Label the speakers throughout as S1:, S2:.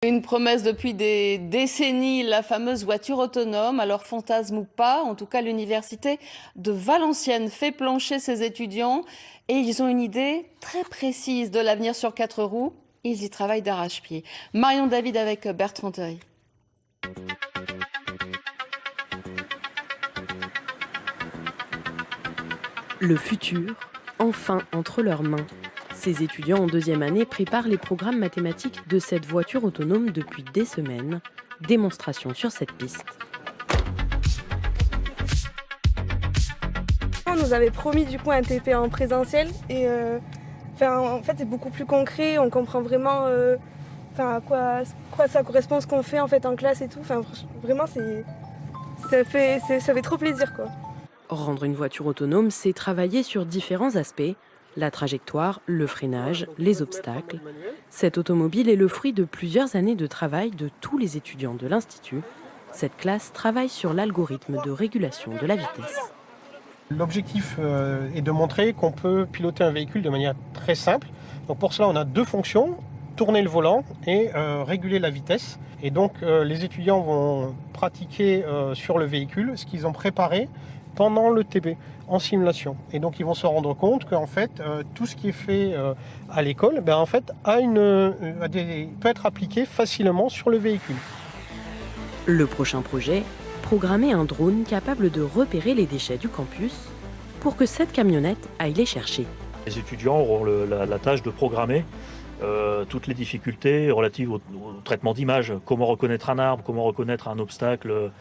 S1: Une promesse depuis des décennies, la fameuse voiture autonome. Alors fantasme ou pas, en tout cas l'université de Valenciennes fait plancher ses étudiants et ils ont une idée très précise de l'avenir sur 4 roues. Ils y travaillent d'arrache-pied. Marion David avec Bertrand Theuil.
S2: Le futur, enfin entre leurs mains. Ces étudiants en deuxième année préparent les programmes mathématiques de cette voiture autonome depuis des semaines. Démonstration sur cette piste.
S3: On nous avait promis du coup un TP en présentiel et en fait c'est beaucoup plus concret, on comprend vraiment à quoi ça correspond ce qu'on fait en fait en classe et tout. Vraiment ça fait trop plaisir quoi.
S2: Rendre une voiture autonome, c'est travailler sur différents aspects. La trajectoire, le freinage, les obstacles. Cette automobile est le fruit de plusieurs années de travail de tous les étudiants de l'Institut. Cette classe travaille sur l'algorithme de régulation de la vitesse.
S4: L'objectif est de montrer qu'on peut piloter un véhicule de manière très simple. Donc pour cela, on a deux fonctions, tourner le volant et réguler la vitesse. Et donc les étudiants vont pratiquer sur le véhicule ce qu'ils ont préparé pendant le TP en simulation. Et donc ils vont se rendre compte qu'en fait tout ce qui est fait à l'école peut être appliqué facilement sur le véhicule.
S2: Le prochain projet, programmer un drone capable de repérer les déchets du campus pour que cette camionnette aille les chercher.
S5: Les étudiants auront la tâche de programmer toutes les difficultés relatives au traitement d'images, comment reconnaître un arbre, comment reconnaître un obstacle,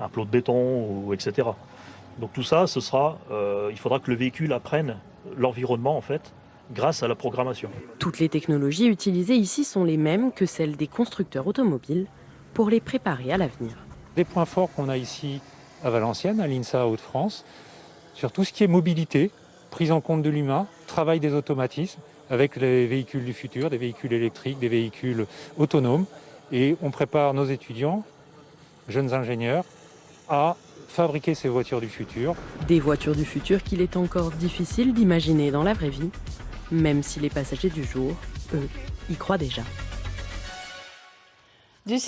S5: un plot de béton, etc. Donc tout ça, il faudra que le véhicule apprenne l'environnement en fait, grâce à la programmation.
S2: Toutes les technologies utilisées ici sont les mêmes que celles des constructeurs automobiles pour les préparer à l'avenir.
S6: Des points forts qu'on a ici à Valenciennes, à l'INSA Hauts-de-France, sur tout ce qui est mobilité, prise en compte de l'humain, travail des automatismes, avec les véhicules du futur, des véhicules électriques, des véhicules autonomes. Et on prépare nos étudiants, jeunes ingénieurs, à fabriquer ces voitures du futur.
S2: Des voitures du futur qu'il est encore difficile d'imaginer dans la vraie vie, même si les passagers du jour, eux, y croient déjà.
S1: Du